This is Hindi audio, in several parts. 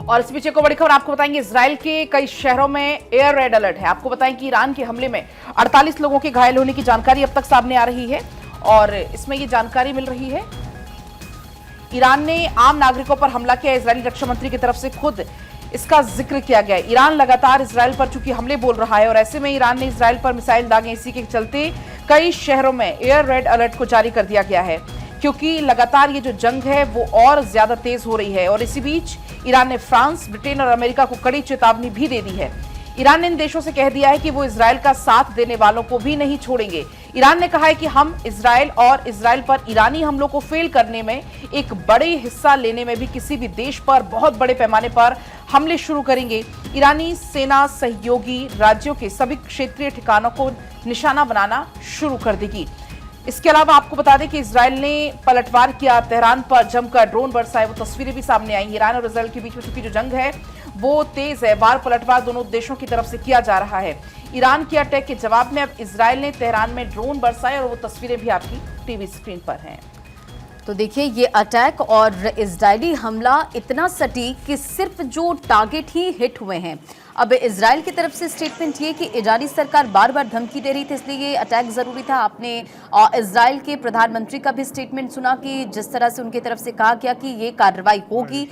और इस बीच को बड़ी खबर आपको बताएंगे, इजराइल के कई शहरों में एयर रेड अलर्ट है। आपको बताएं कि ईरान के हमले में 48 लोगों के घायल होने की जानकारी अब तक सामने आ रही है और इसमें ये जानकारी मिल रही है ईरान ने आम नागरिकों पर हमला किया। इजरायली रक्षा मंत्री की तरफ से खुद इसका जिक्र किया गया। ईरान लगातार इजराइल पर चूंकि हमले बोल रहा है और ऐसे में ईरान ने इजराइल पर मिसाइल दागे, इसी के चलते कई शहरों में एयर रेड अलर्ट को जारी कर दिया गया है क्योंकि लगातार ये जो जंग है वो और ज्यादा तेज हो रही है। और इसी बीच ईरान ने फ्रांस, ब्रिटेन और अमेरिका को कड़ी चेतावनी भी दे दी है। ईरान ने इन देशों से कह दिया है कि वो इजराइल का साथ देने वालों को भी नहीं छोड़ेंगे। ईरान ने कहा है कि हम इजराइल और इजराइल पर ईरानी हमलों को फेल करने में एक बड़े हिस्सा लेने में भी किसी भी देश पर बहुत बड़े पैमाने पर हमले शुरू करेंगे। ईरानी सेना सहयोगी राज्यों के सभी क्षेत्रीय ठिकानों को निशाना बनाना शुरू कर देगी। इसके अलावा आपको बता दें कि इजराइल ने पलटवार किया, तेहरान पर जमकर ड्रोन बरसाए, वो तस्वीरें भी सामने आई। ईरान और इजराइल के बीच में चूंकि जो जंग है वो तेज है, बार पलटवार दोनों देशों की तरफ से किया जा रहा है। ईरान के अटैक के जवाब में अब इजराइल ने तेहरान में ड्रोन बरसाए और वो तस्वीरें भी आपकी टीवी स्क्रीन पर हैं। तो देखिए, ये अटैक और इजरायली हमला इतना सटीक कि सिर्फ जो टारगेट ही हिट हुए हैं। अब इजराइल की तरफ से स्टेटमेंट ये कि ईरानी सरकार बार बार धमकी दे रही थी, इसलिए ये अटैक जरूरी था। आपने इजराइल के प्रधानमंत्री का भी स्टेटमेंट सुना कि जिस तरह से उनकी तरफ से कहा गया कि ये कार्रवाई होगी।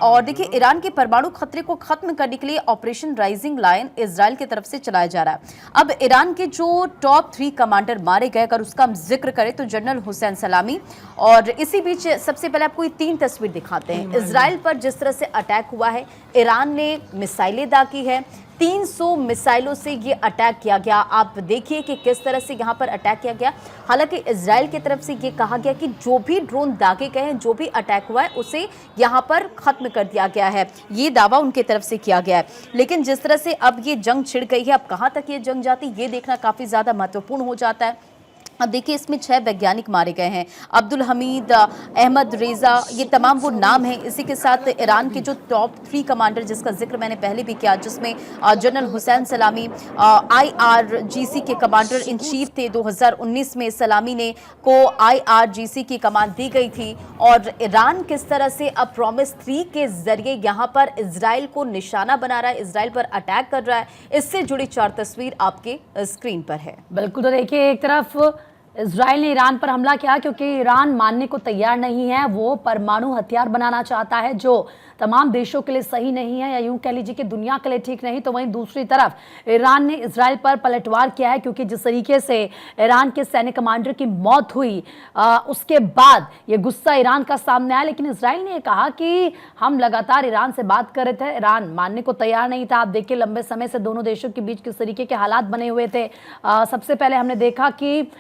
और देखिए, ईरान के परमाणु खतरे को खत्म करने के लिए ऑपरेशन राइजिंग लायन इजराइल की तरफ से चलाया जा रहा है। अब ईरान के जो टॉप 3 कमांडर मारे गए, अगर उसका हम जिक्र करें तो जनरल हुसैन सलामी। और इसी बीच सबसे पहले आपको ये 3 तस्वीर दिखाते हैं। इजराइल पर जिस तरह से अटैक हुआ है, ईरान ने मिसाइलें दागी है, 300 मिसाइलों से ये अटैक किया गया। आप देखिए कि किस तरह से यहाँ पर अटैक किया गया। हालांकि इजराइल की तरफ से ये कहा गया कि जो भी ड्रोन दागे गए हैं, जो भी अटैक हुआ है, उसे यहाँ पर खत्म कर दिया गया है। ये दावा उनकी तरफ से किया गया है। लेकिन जिस तरह से अब ये जंग छिड़ गई है, अब कहाँ तक ये जंग जाती, ये देखना काफ़ी ज़्यादा महत्वपूर्ण हो जाता है। अब देखिए, इसमें 6 वैज्ञानिक मारे गए हैं। अब्दुल हमीद, अहमद रेजा, ये तमाम वो नाम हैं। इसी के साथ ईरान के जो टॉप 3 कमांडर, जिसका जिक्र मैंने पहले भी किया, जिसमें जनरल हुसैन सलामी IRGC के कमांडर इन चीफ थे। 2019 में सलामी ने को IRGC की कमान दी गई थी। और ईरान किस तरह से अब प्रॉमिस 3 के जरिए यहाँ पर इजराइल को निशाना बना रहा है, इजराइल पर अटैक कर रहा है, इससे जुड़ी 4 तस्वीर आपके स्क्रीन पर है। बिल्कुल, तो देखिए, एक तरफ इजराइल ने ईरान पर हमला किया क्योंकि ईरान मानने को तैयार नहीं है। वो परमाणु हथियार बनाना चाहता है जो तमाम देशों के लिए सही नहीं है, या यूं कह लीजिए कि दुनिया के लिए ठीक नहीं। तो वहीं दूसरी तरफ ईरान ने इजराइल पर पलटवार किया है क्योंकि जिस तरीके से ईरान के सैन्य कमांडर की मौत हुई, उसके बाद ये गुस्सा ईरान का सामने आया। लेकिन इजराइल ने कहा कि हम लगातार ईरान से बात कर रहे थे, ईरान मानने को तैयार नहीं था। आप देखिए, लंबे समय से दोनों देशों के बीच किस तरीके के हालात बने हुए थे। सबसे पहले हमने देखा कि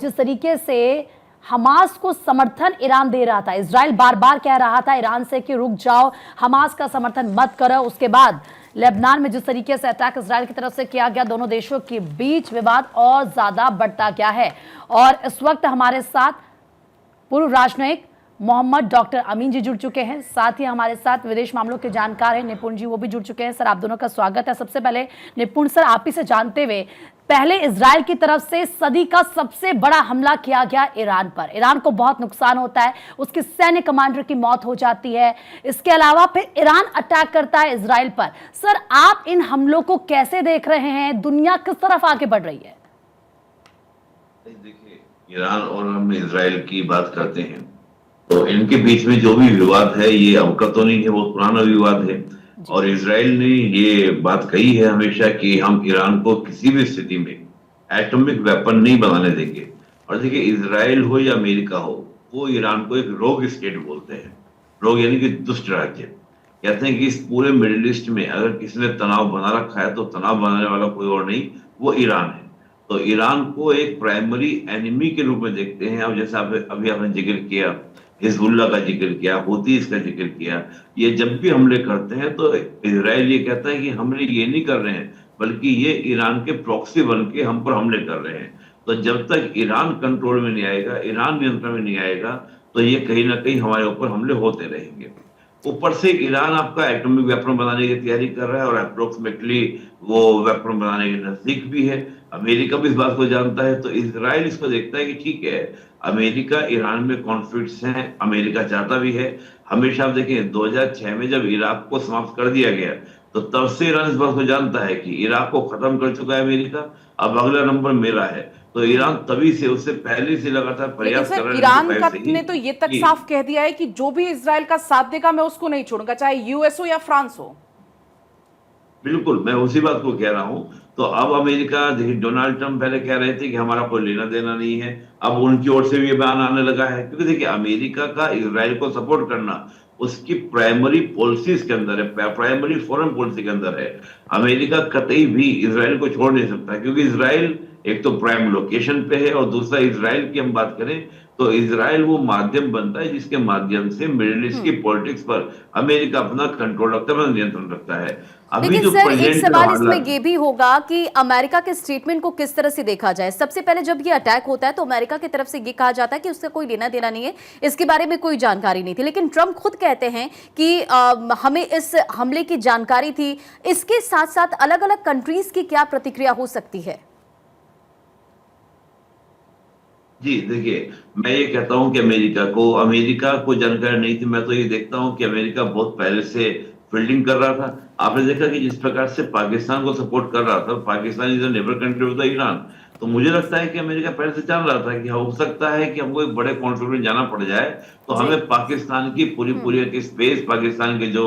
जिस तरीके से हमास को समर्थन ईरान दे रहा था, इजराइल बार बार कह रहा था ईरान से कि रुक जाओ, हमास का समर्थन मत करो। उसके बाद लेबनान में जिस तरीके से अटैक इजराइल की तरफ से किया गया, दोनों देशों के बीच विवाद और ज्यादा बढ़ता गया है। और इस वक्त हमारे साथ पूर्व राजनयिक मोहम्मद डॉक्टर अमीन जी जुड़ चुके हैं, साथ ही हमारे साथ विदेश मामलों के जानकार हैं निपुण जी, वो भी जुड़ चुके हैं। सर, आप दोनों का स्वागत है। सबसे पहले निपुण सर, आप ही से जानते हुए, पहले इजराइल की तरफ से सदी का सबसे बड़ा हमला किया गया ईरान पर, ईरान को बहुत नुकसान होता है, उसके सैन्य कमांडर की मौत हो जाती है। इसके अलावा फिर ईरान अटैक करता है इजराइल पर। सर, आप इन हमलों को कैसे देख रहे हैं? दुनिया किस तरफ आगे बढ़ रही है? देखिए, ईरान और हम इजराइल की बात करते हैं तो इनके बीच में जो भी विवाद है, ये अब का तो नहीं है, बहुत पुराना विवाद है। और इजराइल ने ये बात कही है हमेशा कि हम ईरान को किसी भी स्थिति में एटॉमिक वेपन नहीं बनाने देंगे। और देखिए, इजराइल हो या अमेरिका हो, वो ईरान को एक रोग स्टेट बोलते हैं। रोग यानी कि दुष्ट राज्य। कहते हैं कि इस पूरे मिडिल ईस्ट में अगर किसी ने तनाव बना रखा है तो तनाव बनाने वाला कोई और नहीं, वो ईरान है। तो ईरान को एक प्राइमरी एनिमी के रूप में देखते हैं। अब जैसा अभी आपने जिक्र किया, हिजबुल्लाह का जिक्र किया, हूतीस का जिक्र किया, ये जब भी हमले करते हैं तो इजराइल ये कहता है कि हमले ये नहीं कर रहे हैं, बल्कि ये ईरान के प्रॉक्सी बन के हम पर हमले कर रहे हैं। तो जब तक ईरान कंट्रोल में नहीं आएगा, ईरान नियंत्रण में नहीं आएगा, तो ये कहीं ना कहीं हमारे ऊपर हमले होते रहेंगे। ऊपर से ईरान आपका एटॉमिक वेपन बनाने की तैयारी कर रहा है और अप्रोक्सीमेटली वो वेपन बनाने के नजदीक भी है। अमेरिका भी इस बात को जानता है। तो इजराइल इसको देखता है कि ठीक है, अमेरिका ईरान में कॉन्फ्लिक्ट्स हैं, अमेरिका चाहता भी है। हमेशा आप देखें 2006 में जब इराक को समाप्त कर दिया गया तो तब से ईरान इस बात को जानता है कि इराक को खत्म कर चुका है अमेरिका, अब अगला नंबर मेरा है। तो ईरान तभी से, उससे पहले से लगातार प्रयास कर रहा है। ईरान ने तो ये तक साफ कह दिया है कि जो भी इजराइल का साथ देगा मैं उसको नहीं छोड़ूंगा, चाहे यूएस हो या फ्रांस हो। बिल्कुल, मैं उसी बात को कह रहा हूं। तो अब अमेरिका, देखिए डोनाल्ड ट्रंप पहले कह रहे थे कि हमारा कोई लेना देना नहीं है, अब उनकी ओर से भी ये बयान आने लगा है। क्योंकि देखिए अमेरिका का इजराइल को सपोर्ट करना उसकी प्राइमरी पॉलिसीज के अंदर है, प्राइमरी फॉरेन पॉलिसी के अंदर है। अमेरिका कतई भी इजराइल को छोड़ नहीं सकता, क्योंकि इजराइल एक तो प्राइम लोकेशन पे है और दूसरा इजराइल की हम बात करें तो इजराइल वो माध्यम बनता है जिसके माध्यम से मिडिल ईस्ट की पॉलिटिक्स पर अमेरिका अपना कंट्रोल रखता है, नियंत्रण रखता है। अभी लेकिन जो सर एक प्रेजेंट सवाल इसमें ये भी होगा कि अमेरिका के स्टेटमेंट को किस तरह से देखा जाए। सबसे पहले जब ये अटैक होता है तो अमेरिका की तरफ से ये कहा जाता है कि उसका कोई लेना देना नहीं है, इसके बारे में कोई जानकारी नहीं थी। लेकिन ट्रंप खुद कहते हैं कि हमें इस हमले की जानकारी थी। इसके साथ साथ अलग अलग कंट्रीज की क्या प्रतिक्रिया हो सकती है? जी देखिए, मैं ये कहता हूं कि अमेरिका को जानकारी नहीं थी। मैं तो ये देखता हूं कि अमेरिका बहुत पहले से फील्डिंग कर रहा था। आपने देखा कि जिस प्रकार से पाकिस्तान को सपोर्ट कर रहा था, Pakistan is a neighbour country of the Iran, तो मुझे लगता है कि अमेरिका पहले से जान रहा था कि हो सकता है कि हमको एक बड़े कॉन्फ्लिक्ट में जाना पड़ जाए, तो हमें पाकिस्तान की पूरी स्पेस, पाकिस्तान के जो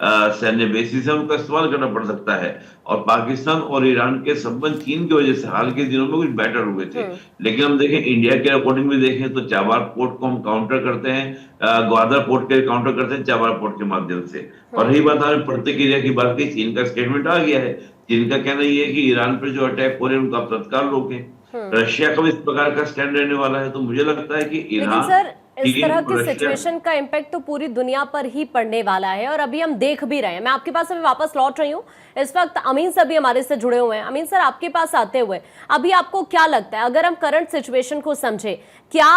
सैन्य बेसिस है उनका इस्तेमाल करना पड़ सकता है। और पाकिस्तान और ईरान के संबंध चीन की वजह से हाल के दिनों में कुछ बेटर हुए थे। लेकिन हम देखें इंडिया के अकॉर्डिंग भी देखें तो चाबार पोर्ट को हम काउंटर करते हैं, ग्वादर पोर्ट के काउंटर करते हैं चाबार पोर्ट के माध्यम से। और रही बात हमें प्रतिक्रिया की बात की, चीन का स्टेटमेंट आ गया है। चीन का कहना ये है कि ईरान पर जो अटैक हो रहे हैं उनका तत्काल रोकें। रशिया का भी इस प्रकार का स्टैंड रहने वाला है। तो मुझे लगता है कि ईरान, सर इस तरह की सिचुएशन का इम्पैक्ट तो पूरी दुनिया पर ही पड़ने वाला है और अभी हम देख भी रहे हैं। मैं आपके पास अभी वापस लौट रही हूँ, इस वक्त अमीन सर भी हमारे से जुड़े हुए हैं। अमीन सर, आपके पास आते हुए अभी आपको क्या लगता है, अगर हम करंट सिचुएशन को समझे, क्या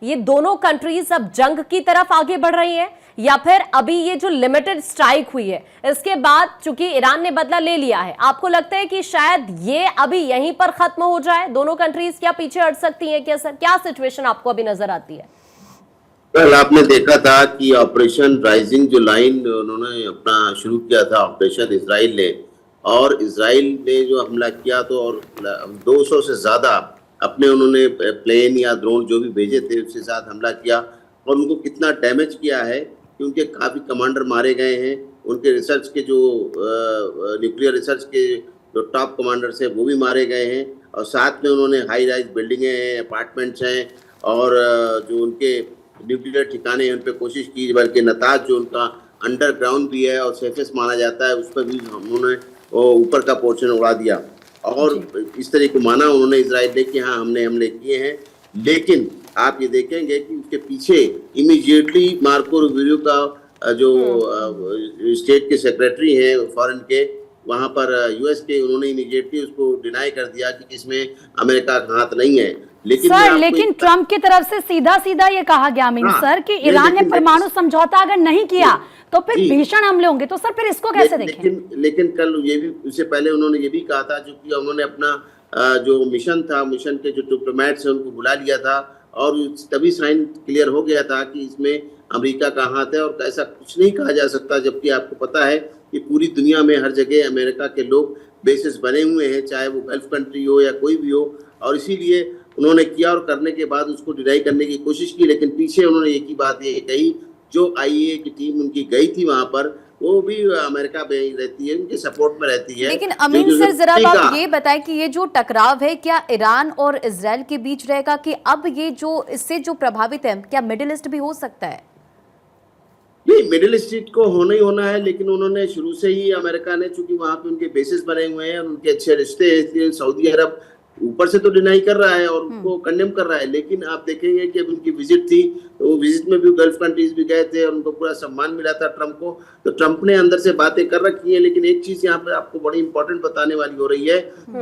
ये दोनों कंट्रीज अब जंग की तरफ आगे बढ़ रही हैं, या फिर अभी ये जो लिमिटेड स्ट्राइक हुई है इसके बाद चूंकि ईरान ने बदला ले लिया है, आपको लगता है कि शायद ये अभी यहीं पर खत्म हो जाए? दोनों कंट्रीज क्या पीछे हट सकती हैं? क्या सर, क्या सिचुएशन आपको अभी नजर आती है? कल आपने देखा था कि ऑपरेशन राइजिंग जो लाइन उन्होंने अपना शुरू किया था ऑपरेशन इजराइल ने, और इजराइल ने जो हमला किया तो और 200 से ज्यादा अपने उन्होंने प्लेन या ड्रोन जो भी भेजे थे उसके साथ हमला किया और उनको कितना डैमेज किया है कि उनके काफ़ी कमांडर मारे गए हैं। उनके रिसर्च के जो न्यूक्लियर रिसर्च के जो टॉप कमांडर्स हैं वो भी मारे गए हैं, और साथ में उन्होंने हाई राइज बिल्डिंगें हैं, अपार्टमेंट्स हैं, और जो उनके न्यूक्लियर ठिकाने हैं उन पर कोशिश की, बल्कि नताज जो उनका अंडरग्राउंड भी है और सेफेस्ट माना जाता है उस पर भी उन्होंने ऊपर का पोर्शन उड़ा दिया। और इस तरह को माना उन्होंने इजराइल ने कि हाँ हमने हमले किए हैं। लेकिन आप ये देखेंगे कि उसके पीछे इमीडिएटली मार्को रूबियो का जो स्टेट के सेक्रेटरी हैं फॉरेन के, वहाँ पर यूएस के, उन्होंने इमीडिएटली उसको डिनाई कर दिया कि इसमें अमेरिका का हाथ नहीं है। लेकिन ट्रंप की तरफ से सीधा सीधा ये कहा गया अमीन सर कि ईरान ने परमाणु समझौता अगर नहीं किया तो फिर भीषण हमले होंगे, तो सर फिर इसको कैसे देखें? लेकिन कल ये भी, उससे पहले उन्होंने ये भी कहा था, क्योंकि उन्होंने अपना जो मिशन था, मिशन के जो डिप्लोमेट्स हैं उनको बुला लिया था और तभी साइन क्लियर हो गया था कि इसमें अमेरिका का हाथ है और ऐसा कुछ नहीं कहा जा सकता। जबकि आपको पता है कि पूरी दुनिया में हर जगह अमेरिका के लोग बेसिस बने हुए हैं, चाहे वो गल्फ कंट्री हो या कोई भी हो, और इसीलिए उन्होंने किया और करने के बाद उसको डिनाई करने की कोशिश की। लेकिन पीछे उन्होंने एक ही बात ये कही, जो आईएए की टीम उनकी गई थी वहां पर, वो भी अमेरिका में रहती है, उनके सपोर्ट में रहती है। लेकिन अमीन सर जरा आप ये बताएं कि ये जो टकराव है क्या ईरान और इजराइल के बीच रहेगा, कि अब ये जो इससे जो प्रभावित है क्या मिडिल ईस्ट भी हो सकता है? नहीं, मिडिल ईस्ट को होना ही होना है। लेकिन उन्होंने शुरू से ही, अमेरिका ने, चूंकि वहां पे उनके बेसिस बने हुए हैं, उनके अच्छे रिश्ते हैं, सऊदी अरब ऊपर से तो डिनाई कर रहा है और उनको कंडेम कर रहा है। लेकिन आप देखेंगे कि अब उनकी विजिट थी तो वो विजिट में भी गल्फ कंट्रीज भी गए थे और उनको पूरा सम्मान मिला था ट्रंप को। तो ट्रंप ने अंदर से बातें कर रखी हैं। लेकिन एक चीज यहाँ पे आपको बड़ी इंपॉर्टेंट बताने वाली हो रही है,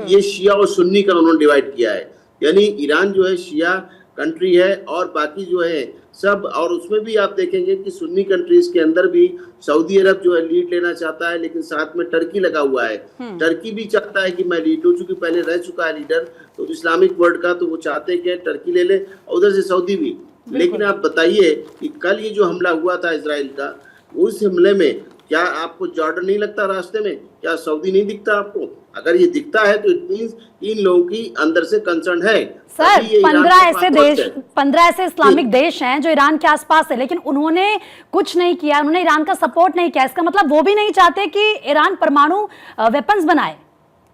ये शिया और सुन्नी का उन्होंने डिवाइड किया है। यानी ईरान जो है शिया कंट्री है और बाकी जो है सब, और उसमें भी आप देखेंगे कि सुन्नी कंट्रीज के अंदर भी सऊदी अरब जो है लीड लेना चाहता है, लेकिन साथ में टर्की लगा हुआ है। टर्की भी चाहता है कि मैं लीड लूं, चूंकि पहले रह चुका है लीडर तो इस्लामिक वर्ल्ड का, तो वो चाहते हैं कि टर्की ले ले, उधर से सऊदी भी। लेकिन आप बताइए कि कल ये जो हमला हुआ था इजराइल का, उस हमले में क्या आपको जॉर्डन नहीं लगता रास्ते में? क्या सऊदी नहीं दिखता आपको? अगर ये दिखता है तो इट मींस इन लोगों की अंदर से कंसर्न है। सर 15 ऐसे इस्लामिक देश हैं जो ईरान के आसपास है, लेकिन उन्होंने कुछ नहीं किया, उन्होंने ईरान का सपोर्ट नहीं किया। इसका मतलब वो भी नहीं चाहते कि ईरान परमाणु वेपन्स बनाए।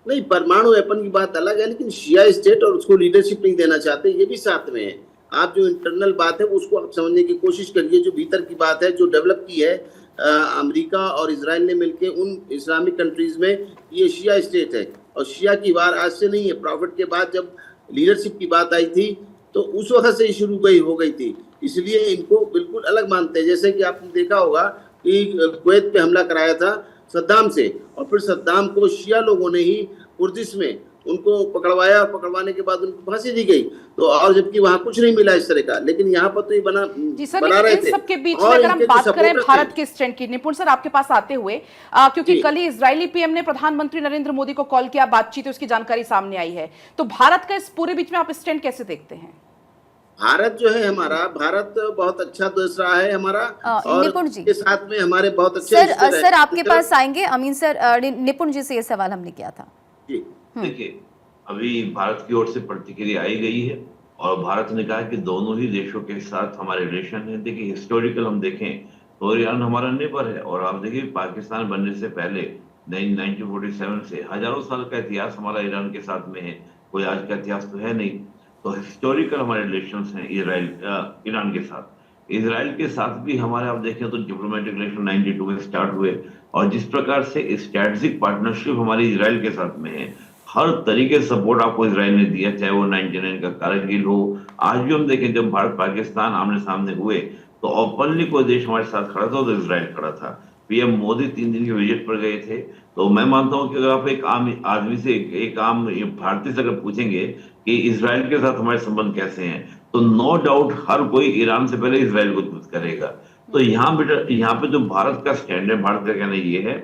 नहीं, परमाणु वेपन की बात अलग है, लेकिन शिया स्टेट और उसको लीडरशिप नहीं देना चाहते, ये भी साथ में है। आप जो इंटरनल बात है उसको आप समझने की कोशिश करिए, जो भीतर की बात है, जो डेवलप की है अमेरिका और इजराइल ने मिलकर उन इस्लामिक कंट्रीज में, ये शिया स्टेट है। और शिया की वार आज से नहीं है, प्रॉफिट के बाद जब लीडरशिप की बात आई थी तो उस वक्त से ही शुरू हो गई थी, इसलिए इनको बिल्कुल अलग मानते हैं। जैसे कि आपने देखा होगा कि कुवैत पे हमला कराया था सद्दाम से, और फिर सद्दाम को शिया लोगों ने ही कुर्दिश में उनको पकड़वाया, और पकड़वाने के बाद उनको फांसी दी गई। तो और जबकि वहां कुछ नहीं मिला इस तरह का, लेकिन यहाँ पर तो ये बना रहे थे। सबके बीच में अगर हम बात करें भारत के स्टैंड की, निपुण सर आपके पास आते हुए, क्योंकि कल ही इजरायली पीएम ने प्रधानमंत्री नरेंद्र मोदी को कॉल किया, बातचीत उसकी जानकारी सामने आई है, तो भारत का इस पूरे बीच में आप स्टैंड कैसे देखते हैं? भारत जो है हमारा, भारत बहुत अच्छा देश रहा है हमारा, और इसके साथ में हमारे बहुत अच्छे सर आपके पास आएंगे अमीन सर, निपुण जी से ये सवाल हमने किया था। देखिए, अभी भारत की ओर से प्रतिक्रिया आई गई है और भारत ने कहा कि दोनों ही देशों के साथ हमारे रिलेशन है। देखिए, हिस्टोरिकल हम देखें तो ईरान हमारा नेबर है, और आप देखिए पाकिस्तान बनने से पहले 1947 से हजारों साल का इतिहास हमारा ईरान के साथ में है, कोई आज का इतिहास तो है नहीं। तो हिस्टोरिकल हमारे रिलेशंस हैं ईरान के साथ। इजराइल के साथ भी हमारे आप देखें तो डिप्लोमेटिक रिलेशन 92 में स्टार्ट हुए, और जिस प्रकार से स्ट्रेटेजिक पार्टनरशिप हमारी इजराइल के साथ में है, हर तरीके से सपोर्ट आपको इजराइल ने दिया, चाहे वो 99 का कारगिल हो। आज भी हम देखें जब भारत पाकिस्तान आमने सामने हुए तो ओपनली कोई देश हमारे साथ खड़ा था तो इजराइल खड़ा था। पीएम मोदी 3 दिन के विजिट पर गए थे। तो मैं मानता हूं कि अगर आप एक आम आदमी से, एक आम भारतीय से अगर पूछेंगे कि इजराइल के साथ हमारे संबंध कैसे हैं, तो नो डाउट हर कोई ईरान से पहले इजराइल को चूज करेगा। तो यहाँ पे जो भारत का स्टैंड है, भारत का कहना ये है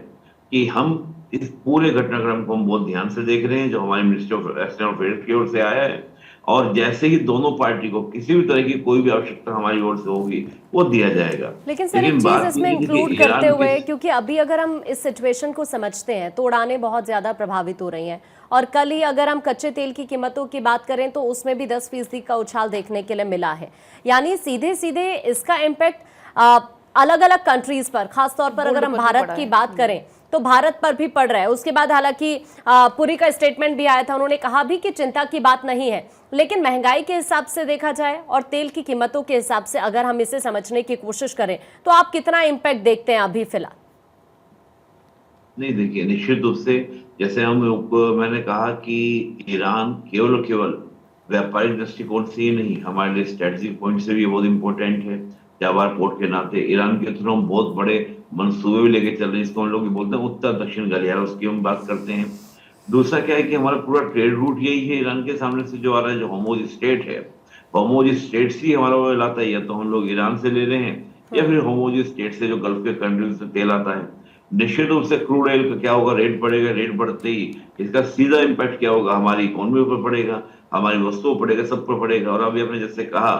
कि हम इस पूरे घटनाक्रम को हम बहुत ध्यान से देख रहे हैं, जो हमारे मिनिस्ट्री ऑफ एक्सटर्नल अफेयर्स की ओर से आया है, और जैसे ही दोनों पार्टी को किसी भी तरह की कोई भी आवश्यकता हमारी ओर से होगी वो दिया जाएगा। लेकिन सर एक चीज इसमें इंक्लूड करते हुए, क्योंकि अभी अगर हम इस सिचुएशन को समझते हैं तो उड़ानें बहुत ज्यादा प्रभावित हो रही हैं, और कल ही अगर हम कच्चे तेल की कीमतों की बात करें तो उसमें भी 10% का उछाल देखने के लिए मिला है। यानी सीधे सीधे इसका इम्पैक्ट अलग अलग कंट्रीज पर, खासतौर पर अगर हम भारत की बात करें तो भारत पर भी पड़ रहा है। उसके बाद हालांकि पुरी का स्टेटमेंट भी आया था, उन्होंने कहा भी कि चिंता की बात नहीं है, लेकिन महंगाई के हिसाब से देखा जाए और तेल की कीमतों के हिसाब से अगर हम इसे समझने की कोशिश करें तो आप कितना इम्पैक्ट देखते हैं अभी फिलहाल? नहीं, देखिए, निश्चित रूप से जैसे मैंने कहा कि ईरान केवल व्यापारिक दृष्टिकोण से ही नहीं, हमारे लिए स्ट्रेटेजिक पॉइंट से भी बहुत इंपॉर्टेंट है। जाबार पोर्ट के नाते ईरान के थ्रू हम बहुत बड़े मंसूबे भी लेके चल रहे हैं, इसको हम लोग बोलते हैं उत्तर दक्षिण गलियारा, उसकी हम बात करते हैं। दूसरा क्या है कि हमारा पूरा ट्रेड रूट यही है ईरान के सामने से जो आ रहा है, जो होमोज स्टेट है, होमोज स्टेट से हमारा वो लाता है, या तो हम लोग ईरान से ले रहे हैं या फिर होमोज स्टेट से जो गल्फ के कंट्रीज से तेल आता है। निश्चित रूप से क्रूड ऑयल का क्या होगा, रेट बढ़ेगा, रेट बढ़ते ही इसका सीधा इम्पैक्ट क्या होगा, हमारी इकोनॉमी पर पड़ेगा, हमारी वस्तुओं पर पड़ेगा, सब पर पड़ेगा। और अभी आपने जैसे कहा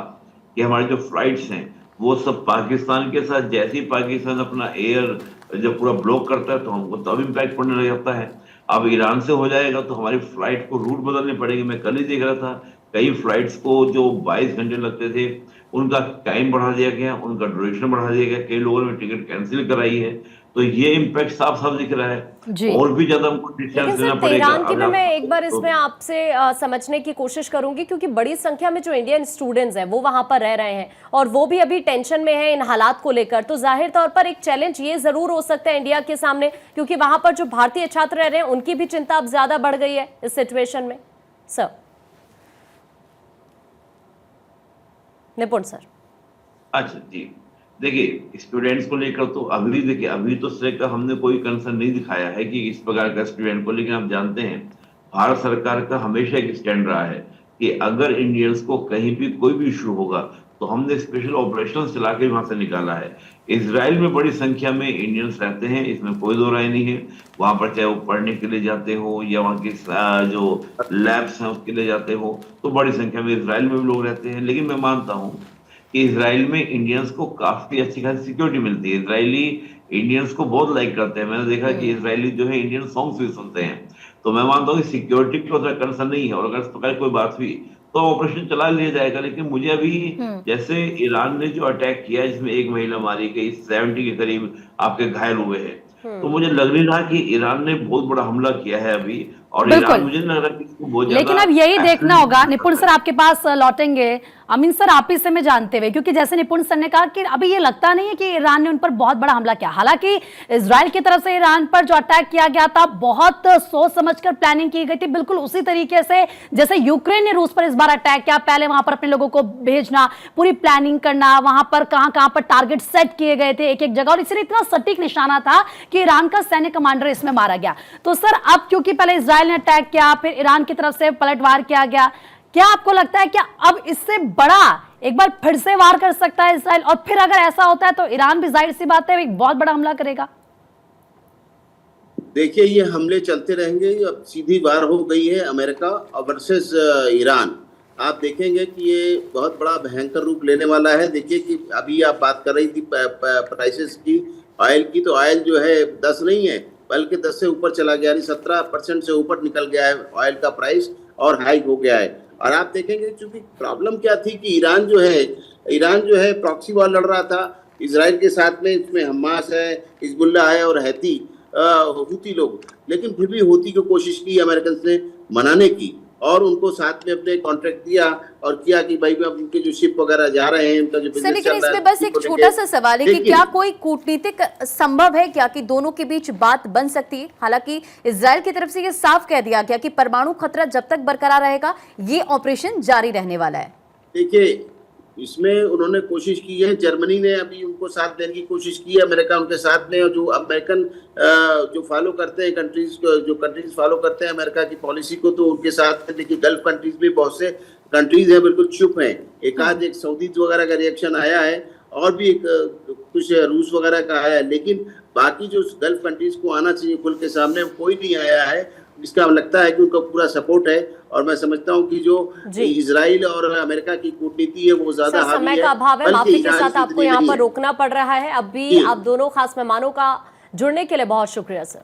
कि हमारे जो फ्लाइट्स हैं वो सब पाकिस्तान के साथ, जैसे ही पाकिस्तान अपना एयर जब पूरा ब्लॉक करता है तो हमको तब इम्पैक्ट पड़ने लग जाता है। अब ईरान से हो जाएगा तो हमारी फ्लाइट को रूट बदलने पड़ेगी। मैं कल ही देख रहा था कई फ्लाइट्स को जो 22 घंटे लगते थे उनका टाइम बढ़ा दिया गया, उनका ड्यूरेशन बढ़ा दिया गया, कई लोगों ने टिकट कैंसिल कराई है। तो ये इम्पैक्ट साफ साफ दिख रहा है, और भी ज्यादा हमको डिस्टेंस देना पड़ेगा। ईरान की मैं एक बार इसमें आपसे समझने की कोशिश करूंगी, क्योंकि बड़ी संख्या में जो इंडियन स्टूडेंट्स हैं वो वहां पर रह रहे हैं और वो भी अभी टेंशन में है इन हालात को लेकर। तो जाहिर तौर पर एक चैलेंज ये जरूर हो सकता है इंडिया के सामने, क्योंकि वहां पर जो भारतीय छात्र रह रहे हैं उनकी भी चिंता अब ज्यादा बढ़ गई है इस सिचुएशन में। सर निपुण सर। अच्छा जी, देखिए, स्टूडेंट्स को लेकर तो अभी तो इस तरह का हमने कोई कंसर्न नहीं दिखाया है कि इस प्रकार का स्टूडेंट को, लेकिन आप जानते हैं भारत सरकार का हमेशा एक स्टैंड रहा है कि अगर इंडियंस को कहीं भी कोई भी इशू होगा तो हमने स्पेशल ऑपरेशन चला के वहां से निकाला है। इजराइल में बड़ी संख्या में इंडियंस रहते हैं, इसमें कोई दो राय नहीं है। वहां पर चाहे वो पढ़ने के लिए जाते हो या वहाँ की जो लैब्स हैं उसके लिए जाते हो, तो बड़ी संख्या में इजराइल में भी लोग रहते हैं। लेकिन मैं मानता हूँ कि इजराइल में इंडियंस को काफी अच्छी खासी सिक्योरिटी मिलती है। इजरायली इंडियंस को बहुत लाइक करते हैं। मैंने देखा कि इजरायली जो है इंडियन सॉन्ग्स भी सुनते हैं। तो मैं मानता हूँ कि सिक्योरिटी को उतना कंसर्न नहीं है, और अगर इस प्रकार कोई बात हुई तो ऑपरेशन चला लिया जाएगा। लेकिन मुझे अभी जैसे ईरान ने जो अटैक किया जिसमें एक महिला मारी गई, 70 के करीब आपके घायल हुए हैं, तो मुझे लग नहीं रहा कि ईरान ने बहुत बड़ा हमला किया है अभी। और ईरान मुझे नहीं लग रहा कि इसको बहुत ज्यादा, लेकिन अब यही देखना होगा। निपुण सर आपके पास लौटेंगे। अमीन सर आप ही से मैं जानते हुए, क्योंकि जैसे निपुण सर ने कहा कि अभी ये लगता नहीं है कि ईरान ने उन पर बहुत बड़ा हमला किया। हालांकि इजराइल की तरफ से ईरान पर जो अटैक किया गया था बहुत सोच समझकर प्लानिंग की गई थी, बिल्कुल उसी तरीके से जैसे यूक्रेन ने रूस पर इस बार अटैक किया। पहले वहां पर अपने लोगों को भेजना, पूरी प्लानिंग करना, वहां पर कहां पर टारगेट सेट किए गए थे एक एक जगह, और इसलिए इतना सटीक निशाना था कि ईरान का सैन्य कमांडर इसमें मारा गया। तो सर अब क्योंकि पहले इजराइल ने अटैक किया, फिर ईरान की तरफ से पलटवार किया गया, क्या आपको लगता है कि अब इससे बड़ा एक बार फिर से वार कर सकता है इजराइल? और फिर अगर ऐसा होता है तो ईरान भी जाहिर सी बात है एक बहुत बड़ा हमला करेगा। देखिए ये हमले चलते रहेंगे। अब सीधी वार हो गई है अमेरिका वर्सेस ईरान। आप देखेंगे कि ये बहुत बड़ा भयंकर रूप लेने वाला है। देखिए कि अभी आप बात कर रही थी प्राइसेस की, ऑयल की, तो ऑयल जो है 10 नहीं है बल्कि 10 से ऊपर चला गया, यानी 17% से ऊपर निकल गया है ऑयल का प्राइस, और हाइक हो गया है। और आप देखेंगे क्योंकि प्रॉब्लम क्या थी कि ईरान जो है प्रॉक्सी वॉर लड़ रहा था इजराइल के साथ में। इसमें हमास है, हिजबुल्लाह है और हूती लोग। लेकिन फिर भी हूती की कोशिश की अमेरिकन ने मनाने की, और उनको साथ में अपने कॉन्ट्रैक्ट दिया और किया कि भाई अब उनके जो शिप वगैरह जा रहे हैं, उनका जो बिजनेस लेकिन चल रहा है, इसमें बस एक छोटा सा सवाल है कि क्या कोई कूटनीतिक संभव है क्या कि दोनों के बीच बात बन सकती है? हालांकि इजराइल की तरफ से ये साफ कह दिया गया कि परमाणु खतरा जब तक बरकरार रहेगा ये ऑपरेशन जारी रहने वाला है। देखिए इसमें उन्होंने कोशिश की है, जर्मनी ने अभी उनको साथ देने की कोशिश की है, अमेरिका उनके साथ में, और जो अमेरिकन जो फॉलो करते हैं कंट्रीज फॉलो करते हैं अमेरिका की पॉलिसी को, तो उनके साथ देखिए गल्फ कंट्रीज भी बहुत से कंट्रीज हैं बिल्कुल चुप हैं। एक सऊदी वगैरह का रिएक्शन आया है, और भी कुछ रूस वगैरह का आया है, लेकिन बाकी जो गल्फ कंट्रीज को आना चाहिए खुल के सामने, कोई नहीं आया है। इसका लगता है कि उनका पूरा सपोर्ट है, और मैं समझता हूं कि जो इजराइल और अमेरिका की कूटनीति है वो ज्यादा हावी है। समय का अभाव है, माफी के साथ आपको यहाँ पर रोकना पड़ रहा है। अब भी आप दोनों खास मेहमानों का जुड़ने के लिए बहुत शुक्रिया सर।